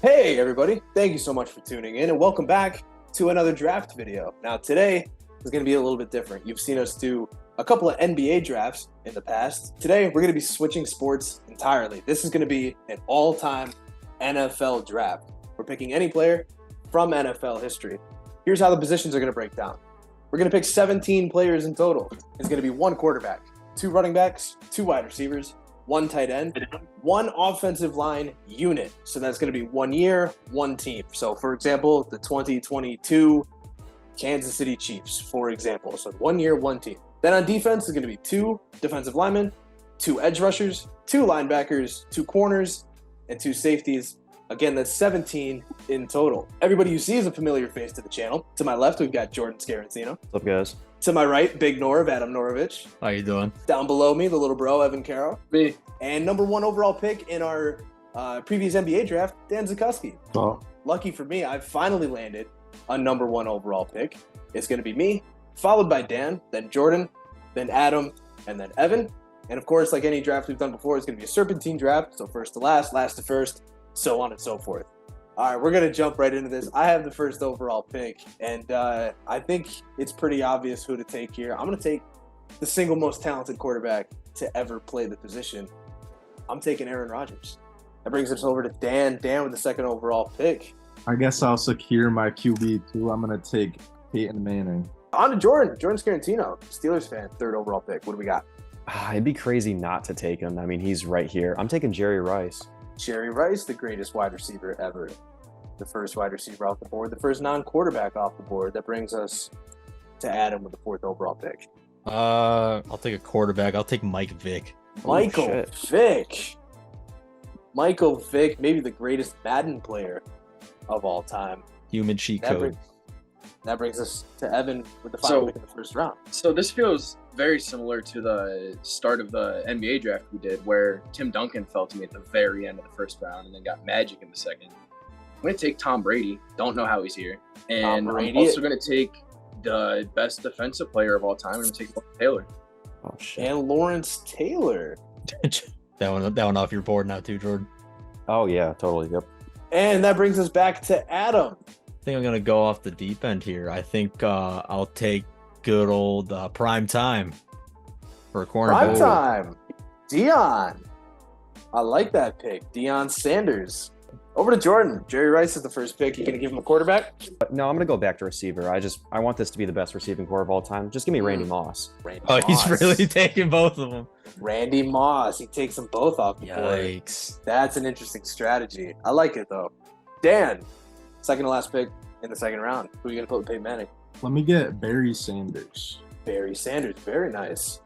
Hey everybody, thank you so much for tuning in and welcome back to another draft video. Now today is going to be a little bit different. You've seen us do a couple of NBA drafts in the past. Today we're going to be switching sports entirely. This is going to be an all-time NFL draft. We're picking any player from NFL history. Here's how the positions are going to break down. We're going to pick 17 players in total. It's going to be one quarterback, two running backs, two wide receivers, one tight end, one offensive line unit. So that's going to be 1 year, one team. So for example, the 2022 Kansas City Chiefs, for example. So 1 year, one team. Then on defense is going to be two defensive linemen, two edge rushers, two linebackers, two corners, and two safeties. Again, that's 17 in total. Everybody you see is a familiar face to the channel. To my left, we've got Jordan Scarantino. What's up, guys? To my right, Big Norv, Adam Norovich. How you doing? Down below me, the little bro, Evan Caro. Me. And number one overall pick in our previous NBA draft, Dan Zikuski. Oh. Lucky for me, I've finally landed a number one overall pick. It's going to be me, followed by Dan, then Jordan, then Adam, and then Evan. And of course, like any draft we've done before, it's going to be a serpentine draft. So first to last, last to first, so on and so forth. All right, we're going to jump right into this. I have the first overall pick, and I think it's pretty obvious who to take here. I'm going to take the single most talented quarterback to ever play the position. I'm taking Aaron Rodgers. That brings us over to Dan. Dan with the second overall pick. I guess I'll secure my QB too. I'm going to take Peyton Manning. On to Jordan. Jordan Scarantino, Steelers fan, third overall pick. What do we got? It'd be crazy not to take him. I mean, he's right here. I'm taking Jerry Rice. Jerry Rice, the greatest wide receiver ever. The first wide receiver off the board, the first non-quarterback off the board. That brings us to Adam with the fourth overall pick. I'll take a quarterback. I'll take Mike Vick. Michael Vick. Michael Vick, maybe the greatest Madden player of all time. Human cheat code. That brings us to Evan with the final pick in the first round. So this feels very similar to the start of the NBA draft we did, where Tim Duncan fell to me at the very end of the first round and then got Magic in the second. I'm going to take Tom Brady. Don't know how he's here. And I'm also going to take the best defensive player of all time. I'm going to take Lawrence Taylor. Oh, shit. And Lawrence Taylor. that one off your board now too, Jordan. Oh, yeah, totally. Yep. And that brings us back to Adam. I think I'm going to go off the deep end here. I think I'll take good old prime time for a corner. Prime time. Deion. I like that pick. Deion Sanders. Over to Jordan. Jerry Rice is the first pick. You going to give him a quarterback? No, I'm going to go back to receiver. I want this to be the best receiving core of all time. Just give me Randy Moss. Randy Oh, Moss. he's really taking both of them. Randy Moss. He takes them both off the board. Yikes. That's an interesting strategy. I like it, though. Dan, second to last pick in the second round. Who are you going to put with Peyton Manning? Let me get Barry Sanders. Barry Sanders. Very nice.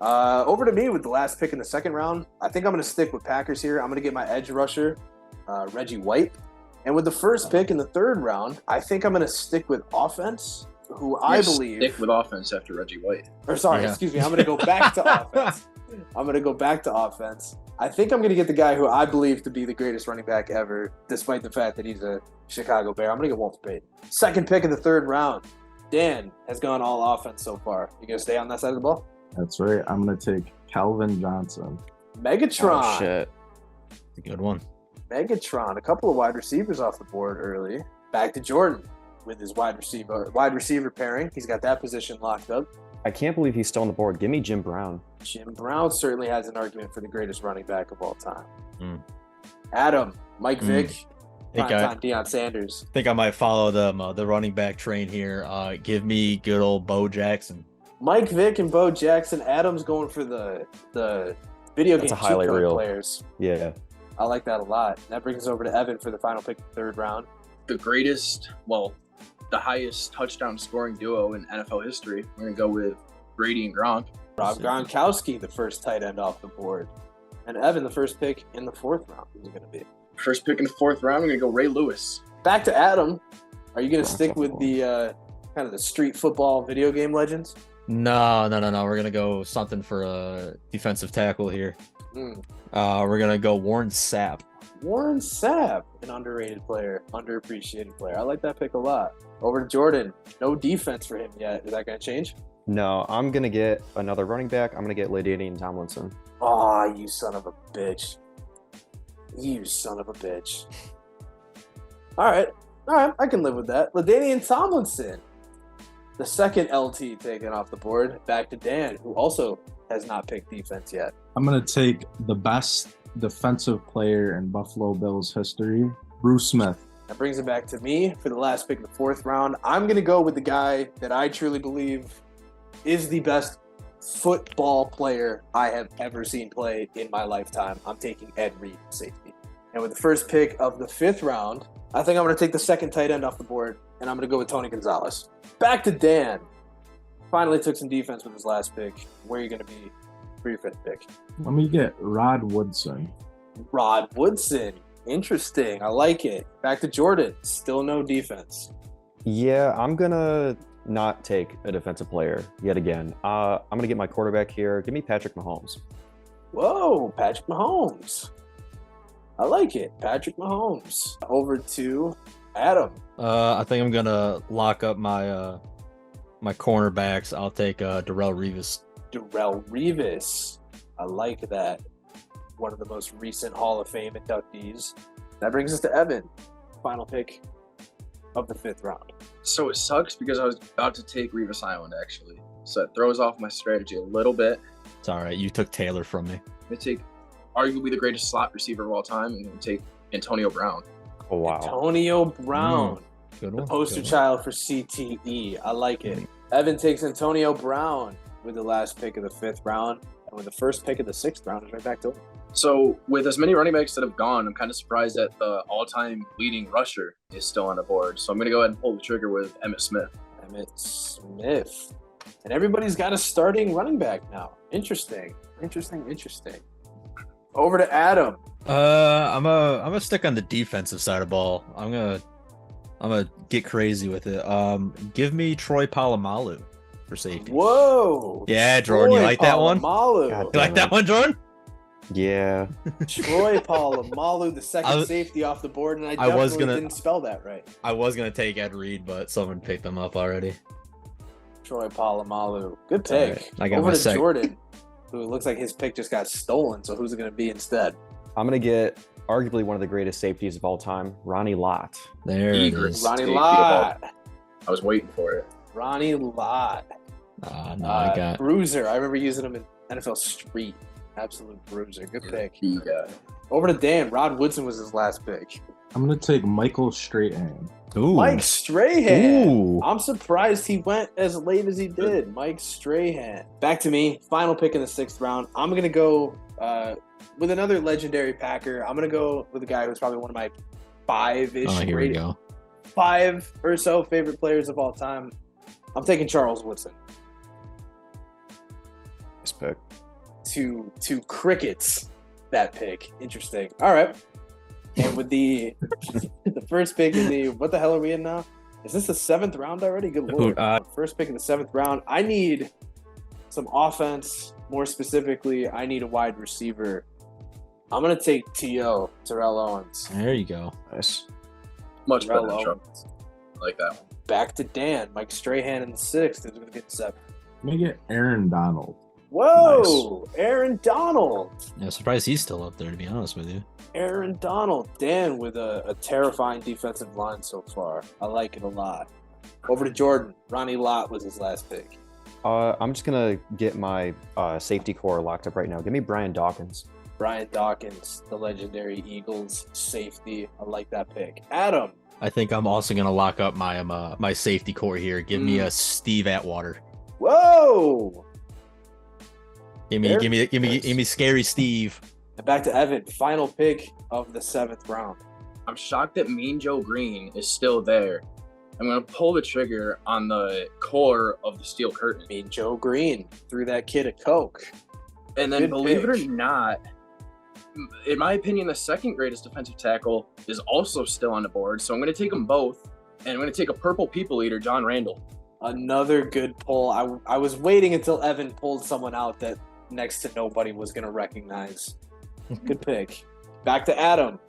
Over to me with the last pick in the second round. I think I'm going to stick with Packers here. I'm going to get my edge rusher, Reggie White. And with the first pick in the third round, I think I'm going to stick with offense, who I believe... Stick with offense after Reggie White. Or sorry, excuse me. I'm going to go back to offense. I'm going to go back to offense. I think I'm going to get the guy who I believe to be the greatest running back ever, despite the fact that he's a Chicago Bear. I'm going to get Walter Payton. Second pick in the third round. Dan has gone all offense so far. You going to stay on that side of the ball? That's right. I'm going to take Calvin Johnson. Megatron. Oh, shit. It's a good one. Megatron. A couple of wide receivers off the board early. Back to Jordan with his wide receiver pairing. He's got that position locked up. I can't believe he's still on the board. Give me Jim Brown. Jim Brown certainly has an argument for the greatest running back of all time. Mm. Adam, Mike Vick, Think primetime Deion Sanders. I think I might follow the running back train here. Give me good old Bo Jackson. Mike Vick and Bo Jackson. Adam's going for the video game That's a highlight cheat code reel. players. Yeah. I like that a lot. That brings us over to Evan for the final pick of the third round. The greatest, the highest touchdown scoring duo in NFL history. We're going to go with Brady and Gronk. Rob Gronkowski, the first tight end off the board. And Evan, the first pick in the fourth round. Who's it going to be? First pick in the fourth round, we're going to go Ray Lewis. Back to Adam. Are you going to stick with the kind of the street football video game legends? No. We're gonna go something for a defensive tackle here. Mm. We're gonna go Warren Sapp. Warren Sapp, an underrated player, underappreciated player. I like that pick a lot. Over to Jordan. No defense for him yet. Is that going to change? No, I'm going to get another running back. I'm going to get LaDainian Tomlinson. Aw, you son of a bitch. You son of a bitch. All right. I can live with that. LaDainian Tomlinson, the second LT taken off the board. Back to Dan, who also has not picked defense yet. I'm gonna take the best defensive player in Buffalo Bills history, Bruce Smith. That brings it back to me for the last pick of the 4th round. I'm going to go with the guy that I truly believe is the best football player I have ever seen play in my lifetime. I'm taking Ed Reed, safety. And with the first pick of the 5th round, I think I'm going to take the second tight end off the board, and I'm going to go with Tony Gonzalez. Back to Dan. Finally took some defense with his last pick. Where are you going to be for your 5th pick? Let me get Rod Woodson. Rod Woodson. Interesting. I like it. Back to Jordan. Still no defense. Yeah, I'm gonna not take a defensive player yet again. I'm gonna get my quarterback here. Give me Patrick Mahomes. Whoa, Patrick Mahomes. I like it. Patrick Mahomes. Over to Adam. I think I'm gonna lock up my my cornerbacks. I'll take Darrell Revis. Darrell Revis. I like that. One of the most recent Hall of Fame inductees. That brings us to Evan. Final pick of the 5th round. So it sucks because I was about to take Revis Island, actually. So it throws off my strategy a little bit. It's all right. You took Taylor from me. I'm going to take arguably the greatest slot receiver of all time, and I'm going to take Antonio Brown. Oh wow. Antonio Brown. Good The one. poster good one. child for CTE. I like it. Evan takes Antonio Brown with the last pick of the 5th round. And with the first pick of the 6th round, is right back to him. So with as many running backs that have gone, I'm kind of surprised that the all-time leading rusher is still on the board. So I'm going to go ahead and pull the trigger with Emmitt Smith. Emmitt Smith. And everybody's got a starting running back now. Interesting. Over to Adam. I'm gonna stick on the defensive side of the ball. I'm gonna get crazy with it. Give me Troy Polamalu for safety. Whoa. Yeah, Jordan, you Troy like that one? Polamalu. God You like that one, Jordan? Yeah. Troy Polamalu, the second safety off the board, and I definitely didn't spell that right. I was gonna take Ed Reed, but someone picked him up already. Troy Polamalu. Good all pick. right. I got Over my to Jordan, who looks like his pick just got stolen, so who's it going to be instead? I'm gonna get arguably one of the greatest safeties of all time, Ronnie Lott. There it Eager. is. Ronnie Safety Lott. I was waiting for it. Ronnie Lott. No, I got. Bruiser. I remember using him in NFL Street. Absolute bruiser. Good pick. The guy. Over to Dan. Rod Woodson was his last pick. I'm gonna take Michael Strahan. Ooh. Mike Strahan. Ooh. I'm surprised he went as late as he did. Mike Strahan. Back to me. Final pick in the 6th round. I'm going to go with another legendary Packer. I'm going to go with a guy who's probably one of my 5-ish, Oh, here we go. 5 or so favorite players of all time. I'm taking Charles Woodson. Nice pick. To crickets that pick. Interesting. All right. And with the the first pick in the what the hell are we in now? Is this the 7th round already? Good lord. First pick in the 7th round. I need some offense. More specifically, I need a wide receiver. I'm gonna take T.O. Terrell Owens. There you go. Nice. Much better Terrell than Trump. Owens. I like that one. Back to Dan. Mike Strahan in the 6th. Is gonna be the 7th. Let me get Aaron Donald. Whoa, Aaron Donald. Yeah, surprised he's still up there, to be honest with you. Aaron Donald. Dan with a terrifying defensive line so far. I like it a lot. Over to Jordan. Ronnie Lott was his last pick. I'm just gonna get my safety core locked up right now. Give me Brian Dawkins. Brian Dawkins, the legendary Eagles safety. I like that pick. Adam. I think I'm also gonna lock up my my safety core here. Give me a Steve Atwater. Whoa. Give me scary Steve. And back to Evan. Final pick of the 7th round. I'm shocked that Mean Joe Green is still there. I'm going to pull the trigger on the core of the steel curtain. Mean Joe Green threw that kid a Coke. And then, Good believe it pick. or not, in my opinion, the second greatest defensive tackle is also still on the board. So I'm going to take them both. And I'm going to take a purple people eater, John Randall. Another good pull. I was waiting until Evan pulled someone out that next to nobody was going to recognize. Good pick. Back to Adam.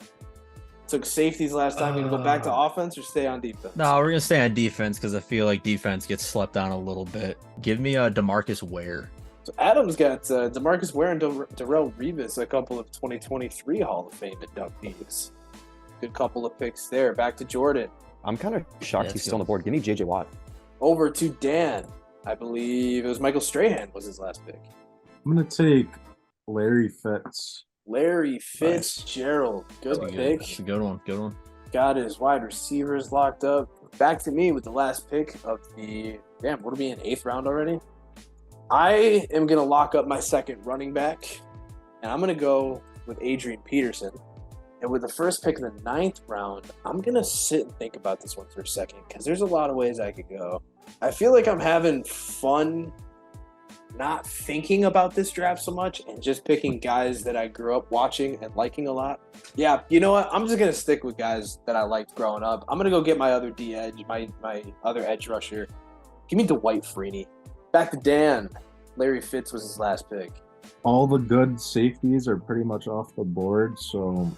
Took safeties last time. You going to go back to offense or stay on defense? No, we're gonna stay on defense because I feel like defense gets slept on a little bit. Give me a DeMarcus Ware. So Adam's got DeMarcus Ware and Darrell Revis, a couple of 2023 Hall of Fame inductees. Good couple of picks there. Back to Jordan. I'm kind of shocked Yeah, he's still on the board. Give me JJ Watt. Over to Dan. I believe it was Michael Strahan was his last pick. I'm gonna take Larry Fitz. Larry Fitzgerald. Good That's pick. That's a good one. Good one. Got his wide receivers locked up. Back to me with the last pick of the what are we in 8th round already? I am gonna lock up my second running back, and I'm gonna go with Adrian Peterson. And with the first pick of the 9th round, I'm gonna sit and think about this one for a second because there's a lot of ways I could go. I feel like I'm having fun not thinking about this draft so much and just picking guys that I grew up watching and liking a lot. Yeah, you know what? I'm just going to stick with guys that I liked growing up. I'm going to go get my other D-edge, my other edge rusher. Give me Dwight Freeney. Back to Dan. Larry Fitz was his last pick. All the good safeties are pretty much off the board, so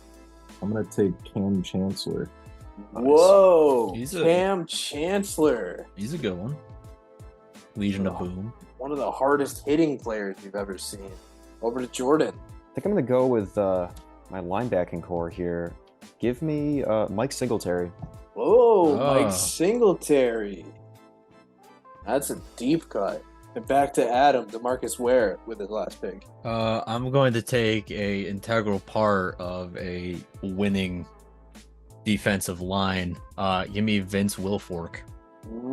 I'm gonna take Cam Chancellor. Whoa. He's Cam Chancellor. He's a good one. Legion of Oh. Boom. One of the hardest hitting players we've ever seen. Over to Jordan. I think I'm going to go with my linebacking core here. Give me Mike Singletary. Whoa, Oh. Mike Singletary. That's a deep cut. And back to Adam, DeMarcus Ware with his last pick. I'm going to take a integral part of a winning defensive line. Give me Vince Wilfork.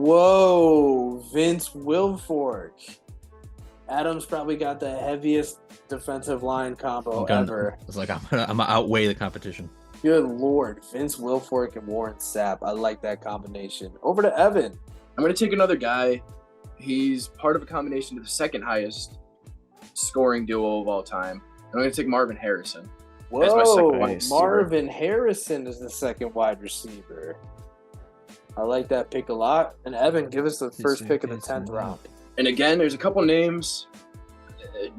Whoa, Vince Wilfork. Adam's probably got the heaviest defensive line combo ever. It's like I'm gonna outweigh the competition. Good Lord, Vince Wilfork and Warren Sapp. I like that combination. Over to Evan. I'm going to take another guy. He's part of a combination of the second highest scoring duo of all time. I'm going to take Marvin Harrison. That's my second Whoa, wide receiver. Marvin Harrison is the second wide receiver. I like that pick a lot. And Evan, give us the first pick of the 10th round. And again, there's a couple names.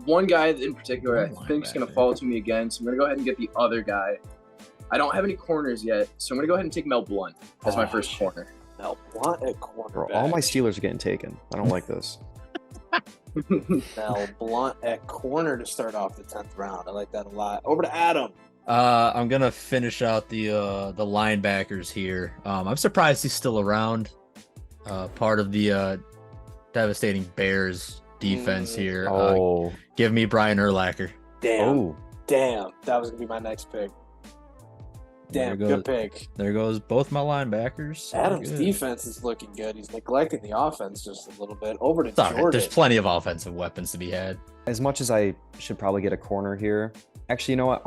One guy in particular I think is going to fall to me again, so I'm going to go ahead and get the other guy. I don't have any corners yet, so I'm going to go ahead and take Mel Blount as my first corner. Mel Blount at Bro, cornerback. all my Steelers are getting taken. I don't like this. Mel Blount at corner to start off the 10th round. I like that a lot. Over to Adam. I'm gonna finish out the linebackers here. I'm surprised he's still around. Part of the devastating Bears defense here. Oh. Give me Brian Urlacher. Oh. Damn. That was going to be my next pick. Damn, There good goes- pick. There goes both my linebackers. Adam's Good. defense is looking good. He's neglecting the offense just a little bit. Over to It's all right. Jordan. There's plenty of offensive weapons to be had. As much as I should probably get a corner here. Actually, you know what?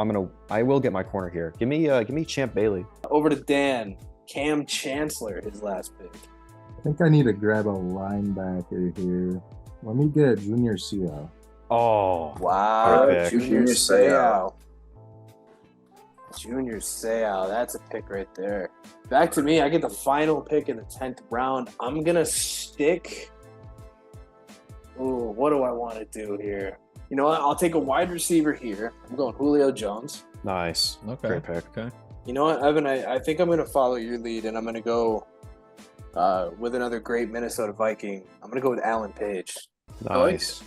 I will get my corner here. Give me Champ Bailey. Over to Dan. Cam Chancellor, his last pick. I think I need to grab a linebacker here. Let me get Junior Seau. Oh. Wow, Good pick. Junior Junior Seau. Junior Seau, that's a pick right there. Back to me, I get the final pick in the 10th round. I'm going to stick. Ooh, what do I want to do here? You know what? I'll take a wide receiver here. I'm going Julio Jones. Nice. Okay. Great pick. Okay. You know what, Evan? I think I'm going to follow your lead, and I'm going to go with another great Minnesota Viking. I'm going to go with Alan Page. Nice.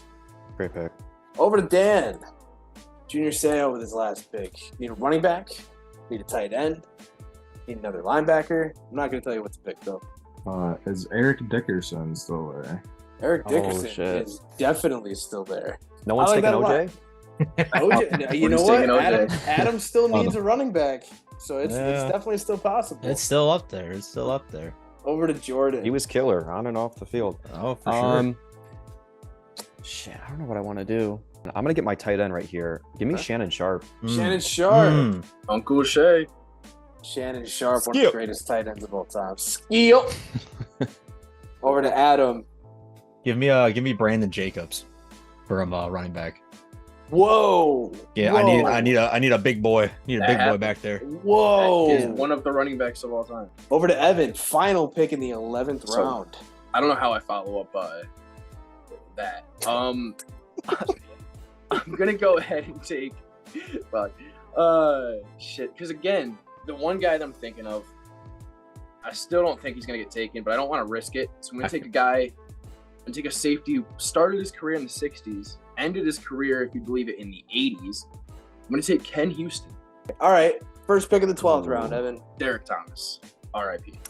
Great pick. Over to Dan. Junior Seau with his last pick. Need a running back. Need a tight end. Need another linebacker. I'm not going to tell you what to pick, though. Is Eric Dickerson still there? Eric Oh, Dickerson shit. is definitely still there. No one's I like taking that a OJ? OJ, you We're know just what? taking OJ. Adam still needs a running back, so it's Yeah. definitely still possible. It's still up there. It's still up there. Over to Jordan. He was killer on and off the field. Oh, for sure. Shit, I don't know what I want to do. I'm gonna get my tight end right here. Give me Shannon Sharp. Shannon Sharp. Mm. Uncle Shay. Shannon Sharp, one of the Skip. greatest tight ends of all time. Skip. Over to Adam. Give me Brandon Jacobs for running back. Whoa. Yeah, Whoa. I need a big boy. Need a That big boy happened. back there. Whoa. Is one of the running backs of all time. Over to Evan. Final pick in the 11th So- round. I don't know how I follow up that. I'm gonna go ahead and take fuck. Shit. Because again, the one guy that I'm thinking of, I still don't think he's gonna get taken, but I don't want to risk it. So I'm gonna take a guy and take a safety who started his career in the 60s, ended his career, if you believe it, in the 80s. I'm gonna take Ken Houston. All right. First pick of the 12th round, Evan. Derek Thomas, R.I.P.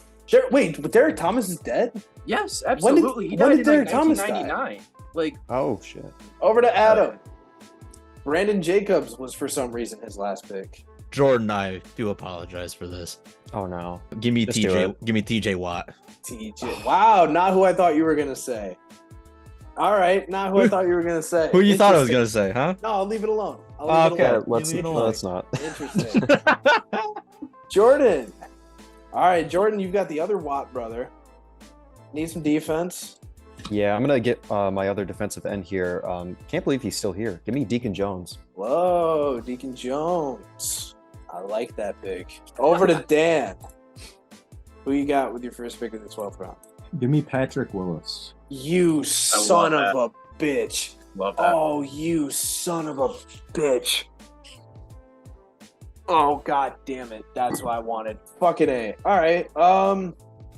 Wait, but Derek Thomas is dead? Yes, When did- absolutely. He when died did in Derek like Thomas die? 1999. Like, Oh shit. Over to Adam. Brandon Jacobs was for some reason his last pick. Jordan, I do apologize for this. Oh no. Give me Just do TJ. it. Give me TJ Watt. TJ. Wow, not who I thought you were gonna say. All right, not who I thought you were gonna say. Who you thought I was Interesting. gonna say, huh? No, I'll leave it alone. I'll leave it Okay. alone. Let's leave it alone. let's not. Interesting. Jordan. All right, Jordan, you've got the other Watt brother. Need some defense. Yeah, I'm gonna get my other defensive end here. Can't believe he's still here. Give me Deacon Jones. Whoa, Deacon Jones. I like that pick. Over to Dan. Who you got with your first pick of the 12th round? Give me Patrick Willis. You son love of a bitch. love that. Oh, you son of a bitch. Oh, god damn it. That's what I wanted. Fucking A. All right.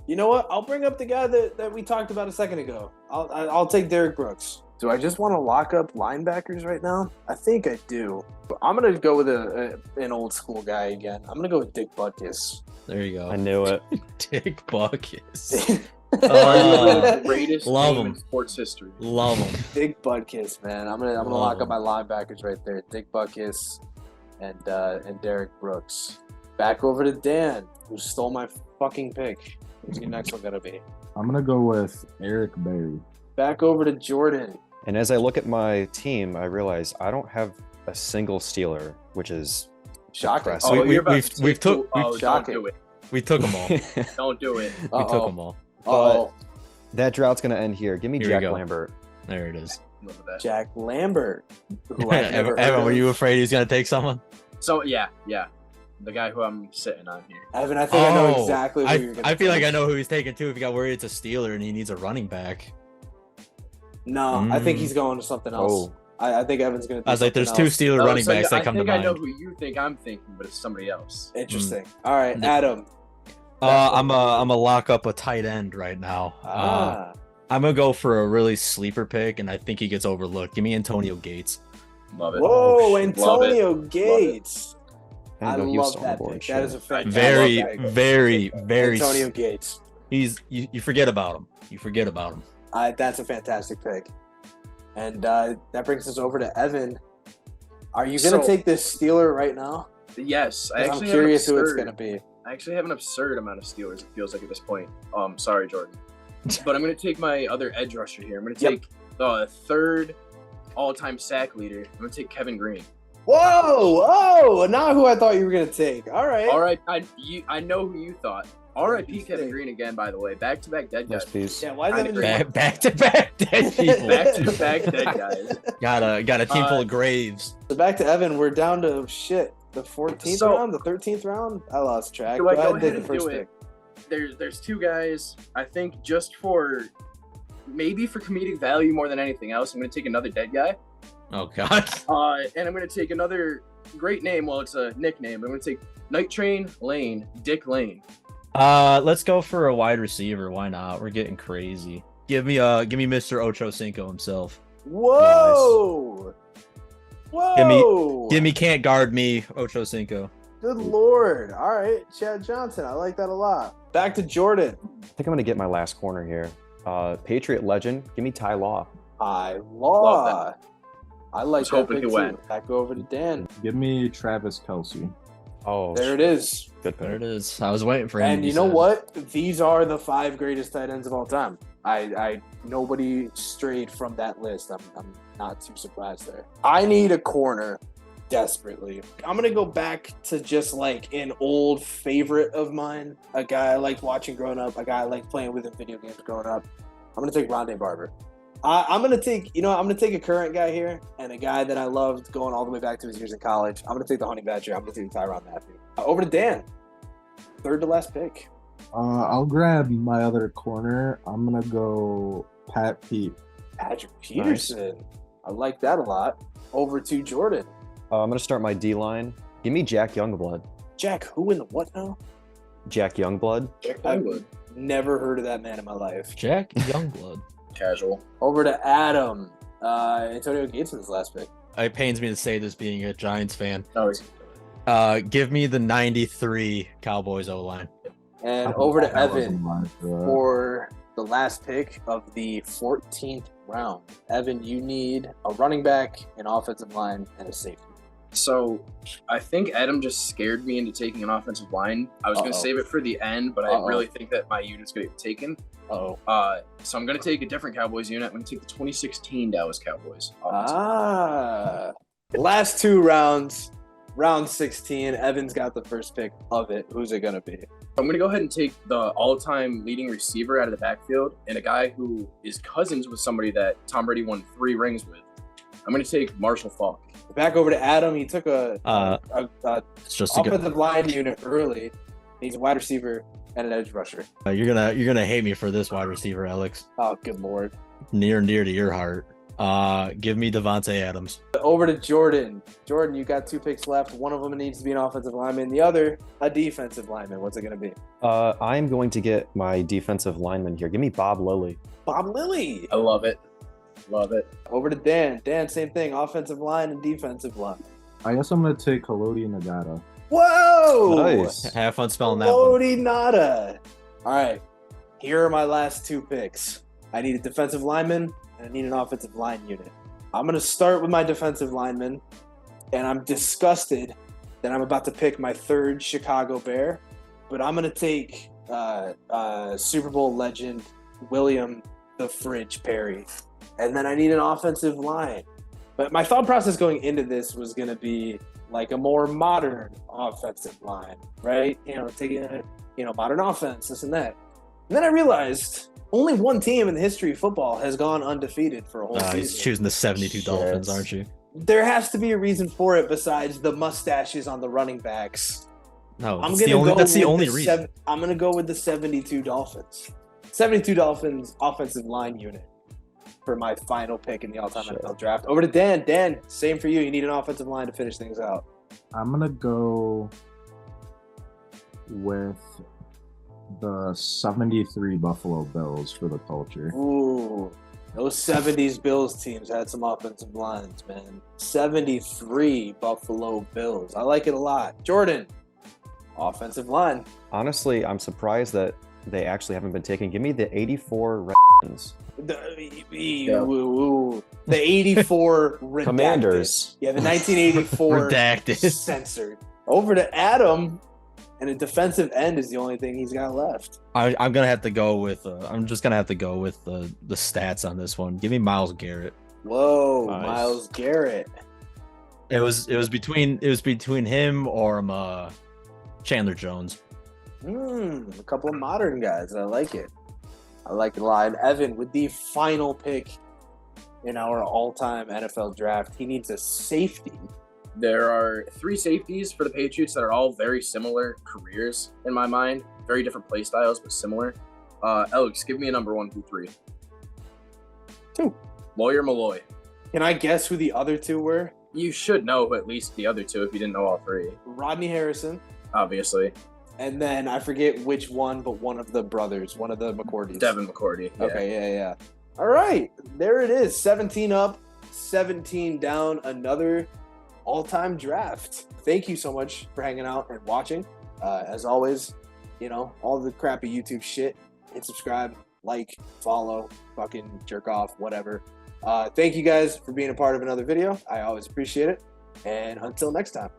You know what? I'll bring up the guy that we talked about a second ago. I'll take Derek Brooks. Do I just want to lock up linebackers right now? I think I do. But I'm going to go with an old school guy again. I'm going to go with Dick Butkus. There you go. I knew it. Dick Buckus. Arguably the greatest love name him. in sports history. Love him. Dick Butkus, man. I'm gonna lock up my linebackers right there. Dick Butkus and Derek Brooks. Back over to Dan, who stole my fucking pick. Who's your next one gonna be? I'm gonna go with Eric Berry. Back over to Jordan. And as I look at my team, I realize I don't have a single Steeler, which is Shocking. Impressive. We- you're about we've- to take we've took- two- oh, we've- don't do it. We took them all. Don't do it. We took them all. Uh-oh. that drought's gonna end here. Give me Here we Jack go. Lambert. There it is. Love that. Jack Lambert. Who I've never heard Evan, of. were you afraid he was gonna take someone? So yeah, the guy who I'm sitting on here. Evan, I think I know Oh, exactly who you're gonna I feel like take. I know who he's taking too. If he got worried it's a Steeler and he needs a running back. No, I think he's going to something else. Oh, I think Evan's gonna do I was like, there's two something else. Steeler running so backs I that come to think I know mind. who you think I'm thinking, but it's somebody else. Interesting. All right, Mm. Adam. I'm a lock up a tight end right now. I'm gonna go for a really sleeper pick, and I think he gets overlooked. Give me Antonio Gates. Love it. Whoa, Oh, shit. Antonio Gates. I I didn't know he was love still on the that board. pick. Shit. That is a fact. Very, I love that pick. very. Antonio Gates. You forget about him. You forget about him. That's a fantastic pick. And that brings us over to Evan. Are you going to So- take this Steeler right now? Yes, 'Cause I I'm actually curious have who an it's absurd, going to be. I actually have an absurd amount of Steelers. It feels like at this point. Sorry, Jordan, but I'm going to take my other edge rusher here. I'm going to Yep. take the third all-time sack leader. I'm going to take Kevin Green. Whoa, not who I thought you were going to take. All right. All right, I know who you thought. R.I.P. Kevin Green again, by the way. Back-to-back dead guys. Yes, please. Yeah, why is Kinda Evan just Back to back dead people. Back-to-back dead guys. Got a team full of graves. So back to Evan. We're down to the 14th So- round, the 13th round. I lost track. Do I Go go ahead and take ahead the and first do pick. it? There's two guys. I think just for maybe for comedic value more than anything else, I'm going to take another dead guy. Oh god. And I'm going to take another great name. Well, it's a nickname. I'm going to take Night Train Lane, Dick Lane. Let's go for a wide receiver. Why not? We're getting crazy. Give me Mr. Ocho Cinco himself. Whoa. Whoa. Give me can't guard me Ocho Cinco. Good lord. All right, Chad Johnson. I like that a lot. Back to Jordan. I think I'm gonna get my last corner here. Patriot legend. Give me Ty Law. I Love law. I like Was that hoping pick he too. went. Back over to Dan. Give me Travis Kelsey. Oh, There it is. Good There pick. it is. I was waiting for him. to And be you know said. what? These are the 5 greatest tight ends of all time. I nobody strayed from that list. I'm not too surprised there. I need a corner desperately. I'm gonna go back to just like an old favorite of mine, a guy I liked watching growing up, a guy I liked playing with in video games growing up. I'm gonna take Rondé Barber. I'm gonna take a current guy here and a guy that I loved going all the way back to his years in college. I'm gonna take the Honey Badger. I'm gonna take Tyrann Mathieu. Over to Dan. Third to last pick. I'll grab my other corner. I'm gonna go Pat Pete. Patrick Peterson. I like that a lot. Over to Jordan. I'm gonna start my D line. Give me Jack Youngblood. Jack, who in the what now? Jack Youngblood. I've never heard of that man in my life. Jack Youngblood. Casual. Over to Adam. Antonio Gates in his last pick. It pains me to say this being a Giants fan. No, he's Give me the 93 Cowboys O-line. And over to I wasn't Evan lying for that. for the last pick of the 14th round. Evan, you need a running back, an offensive line, and a safety. So I think Adam just scared me into taking an offensive line. I was going to Uh-oh. save it for the end, but I Uh-oh. really think that my unit's going to get taken. Uh-oh. So I'm going to take a different Cowboys unit. I'm going to take the 2016 Dallas Cowboys. offensive Last two rounds. Round 16. Evan's got the first pick of it. Who's it going to be? I'm going to go ahead and take the all-time leading receiver out of the backfield and a guy who is cousins with somebody that Tom Brady won 3 rings with. I'm going to take Marshall Faulk. Back over to Adam. He took a It's just a good. offensive line unit early. He's a wide receiver and an edge rusher. You're gonna hate me for this wide receiver, Alex. Oh, good lord. Near and dear to your heart. Give me Devontae Adams. Over to Jordan. Jordan, you got 2 picks left. One of them needs to be an offensive lineman. The other, a defensive lineman. What's it going to be? I'm going to get my defensive lineman here. Give me Bob Lilly. Bob Lilly. I love it. Love it. Over to Dan. Dan, same thing. Offensive line and defensive line. I guess I'm gonna take Haloti Nagata. Whoa! Nice. Have fun spelling that one. Lodi Nada. All right. Here are my last 2 picks. I need a defensive lineman and I need an offensive line unit. I'm going to start with my defensive lineman, and I'm disgusted that I'm about to pick my 3rd Chicago Bear, but I'm going to take Super Bowl legend William the Fridge Perry. And then I need an offensive line. But my thought process going into this was going to be like a more modern offensive line, right? Taking a modern offense, this and that. And then I realized only one team in the history of football has gone undefeated for a whole He's season. choosing the 72 Shit. Dolphins, aren't you? There has to be a reason for it besides the mustaches on the running backs. No, I'm that's gonna the only, go that's the with only reason. I'm gonna go with the 72 Dolphins. 72 Dolphins offensive line unit for my final pick in the all-time Shit. NFL draft. Over to Dan. Dan, same for you. You need an offensive line to finish things out. I'm gonna go with the 73 Buffalo Bills for the culture. Ooh, those 70s Bills teams had some offensive lines, man. 73 Buffalo Bills. I like it a lot. Jordan, offensive line. Honestly, I'm surprised that they actually haven't been taken. Give me the 84 Redskins. The 84 redacted. Commanders. Yeah, the 1984 Redacted. censored. Over to Adam, and a defensive end is the only thing he's got left. I'm gonna have to go with. I'm just gonna have to go with the stats on this one. Give me Myles Garrett. Whoa, Nice. Myles Garrett. It was between him or Chandler Jones. A couple of modern guys. I like it. I like it a lot. And Evan, with the final pick in our all-time NFL draft, he needs a safety. There are 3 safeties for the Patriots that are all very similar careers in my mind. Very different play styles, but similar. Alex, give me a number 1 through 3. 2. Lawyer Malloy. Can I guess who the other 2 were? You should know at least the other 2 if you didn't know all 3, Rodney Harrison, obviously. and then I forget which one, but one of the brothers, one of the McCourtys. Devin McCourty. Yeah. Okay, yeah. All right, there it is. 17 up, 17 down. Another all-time draft. Thank you so much for hanging out and watching. As always, all the crappy YouTube shit. Hit subscribe, like, follow, fucking jerk off, whatever. Thank you guys for being a part of another video. I always appreciate it. And until next time.